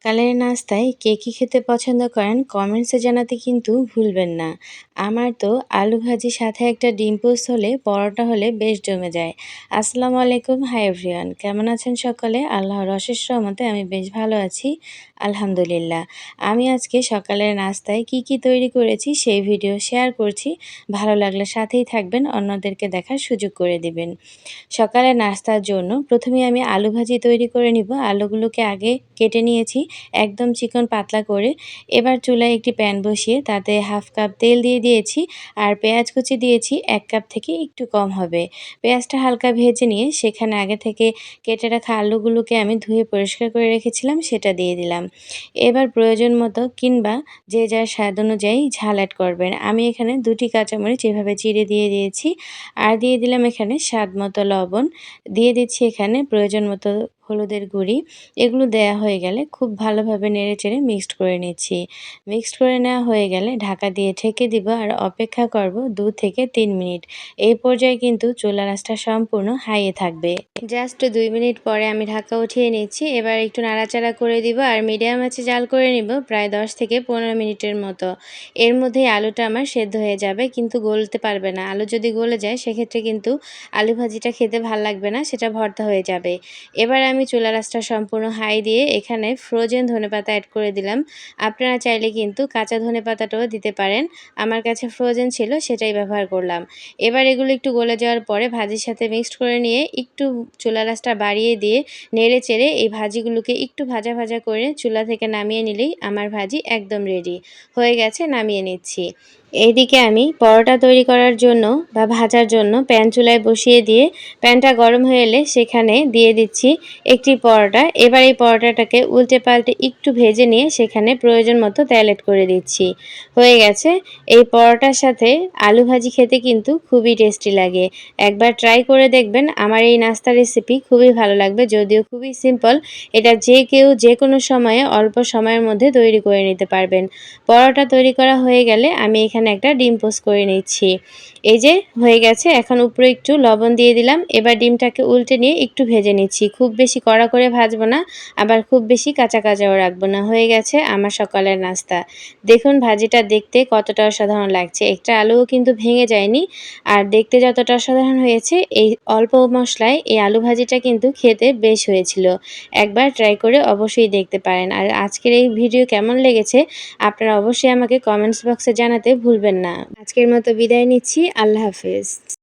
সকালের নাস্তায় কে কী খেতে পছন্দ করেন কমেন্টসে জানাতে কিন্তু ভুলবেন না। আমার তো আলু ভাজির সাথে একটা ডিম পোস্ট হলে পরোটা হলে বেশ জমে যায়। আসসালামু আলাইকুম, হাই এভরিওয়ান, কেমন আছেন সকলে? আল্লাহর অশেষ রহমতে আমি বেশ ভালো আছি, আলহামদুলিল্লাহ। আমি আজকে সকালের নাস্তায় কি কি তৈরি করেছি সেই ভিডিও শেয়ার করছি। ভালো লাগলে সাথেই থাকবেন, অন্যদেরকে দেখার সুযোগ করে দিবেন। সকালের নাস্তার জন্য প্রথমেই আমি আলু ভাজি তৈরি করে নিব। আলুগুলোকে আগে কেটে নিয়েছি একদম চিকন পাতলা করে। এবার চুলায় একটি প্যান বসিয়ে তাতে হাফ কাপ তেল দিয়ে দিয়েছি আর পেঁয়াজ কুচি দিয়েছি ১ কাপ থেকে একটু কম হবে। পেঁয়াজটা হালকা ভেজে নিয়ে সেখানে আগে থেকে কেটে রাখা আলুগুলোকে আমি ধুয়ে পরিষ্কার করে রেখেছিলাম সেটা দিয়ে দিলাম। এবার প্রয়োজন মতো কিংবা যে যার স্বাদ অনুযায়ী ঝাল অ্যাড করবেন। আমি এখানে ২টি কাঁচামরিচ এভাবে চিড়ে দিয়ে দিয়েছি আর দিয়ে দিলাম এখানে স্বাদ মতো লবণ। দিয়ে দিচ্ছি এখানে প্রয়োজন মতো হলুদের গুঁড়ি। এগুলো দেয়া হয়ে গেলে খুব ভালোভাবে নেড়েচেড়ে মিক্সড করে নিচ্ছি। মিক্সড করে নেওয়া হয়ে গেলে ঢাকা দিয়ে ঢেকে দিব আর অপেক্ষা করব ২ থেকে ৩ মিনিট। এই পর্যায়ে কিন্তু চুলার আঁচটা সম্পূর্ণ হাইয়ে থাকবে। জাস্ট ২ মিনিট পরে আমি ঢাকা উঠিয়ে নিচ্ছি। এবার একটু নাড়াচাড়া করে দিব আর মিডিয়াম আঁচে জাল করে নিব প্রায় ১০ থেকে ১৫ মিনিটের মতো। এর মধ্যেই আলুটা আমার সেদ্ধ হয়ে যাবে, কিন্তু গলতে পারবে না। আলু যদি গলে যায় সেক্ষেত্রে কিন্তু আলু ভাজিটা খেতে ভাল লাগবে না, সেটা ভর্তা হয়ে যাবে। এবার আমি চুলার আঁচটা সম্পূর্ণ হাই দিয়ে এখানে ফ্রোজেন ধনেপাতা অ্যাড করে দিলাম। আপনারা চাইলে কিন্তু কাঁচা ধনেপাতাটাও দিতে পারেন। আমার কাছে ফ্রোজেন ছিল সেটাই ব্যবহার করলাম। এবার এগুলো একটু গলে যাওয়ার পরে ভাজির সাথে মিক্সড করে নিয়ে একটু চুলার আঁচটা বাড়িয়ে দিয়ে নেড়েচেড়ে এই ভাজিগুলোকে একটু ভাজা ভাজা করে চুলা থেকে নামিয়ে নিলেই আমার ভাজি একদম রেডি হয়ে গেছে। নামিয়ে নিচ্ছি। এইদিকে আমি পরোটা তৈরি করার জন্য বা ভাজার জন্য প্যান চুলায় বসিয়ে দিয়ে প্যানটা গরম হয়ে এলে সেখানে দিয়ে দিচ্ছি একটি পরোটা। এবার এই পরোটাটাকে উল্টে পাল্টে একটু ভেজে নিয়ে সেখানে প্রয়োজন মতো তেল অ্যাড করে দিচ্ছি। হয়ে গেছে। এই পরোটার সাথে আলু ভাজি খেতে কিন্তু খুবই টেস্টি লাগে। একবার ট্রাই করে দেখবেন। আমার এই নাস্তার রেসিপি খুবই ভালো লাগবে, যদিও খুবই সিম্পল। এটা যে কেউ যে কোনো সময়ে অল্প সময়ের মধ্যে তৈরি করে নিতে পারবেন। পরোটা তৈরি করা হয়ে গেলে আমি এখানে একটা ডিম পোস্ট করে নিচ্ছি। এই যে হয়ে গেছে। এখন উপরে একটু লবণ দিয়ে দিলাম। এবার ডিমটাকে উল্টে নিয়ে একটু ভেজে নিচ্ছি। খুব বেশি কড়া করে ভাজবো না, আবার খুব বেশি কাঁচা কাঁচাও রাখবো না। হয়ে গেছে আমার সকালের নাস্তা। দেখুন ভাজিটা দেখতে কতটা অসাধারণ লাগছে। একটা আলুও কিন্তু ভেঙে যায়নি। আর দেখতে যতটা অসাধারণ হয়েছে, এই অল্প মশলায় এই আলু ভাজিটা কিন্তু খেতে বেশ হয়েছিল। একবার ট্রাই করে অবশ্যই দেখতে পারেন। আর আজকের এই ভিডিও কেমন লেগেছে আপনারা অবশ্যই আমাকে কমেন্টস বক্সে জানাতে ভুলবেন না। আজকের মতো বিদায় নিচ্ছি। আল্লাহ হাফেজ।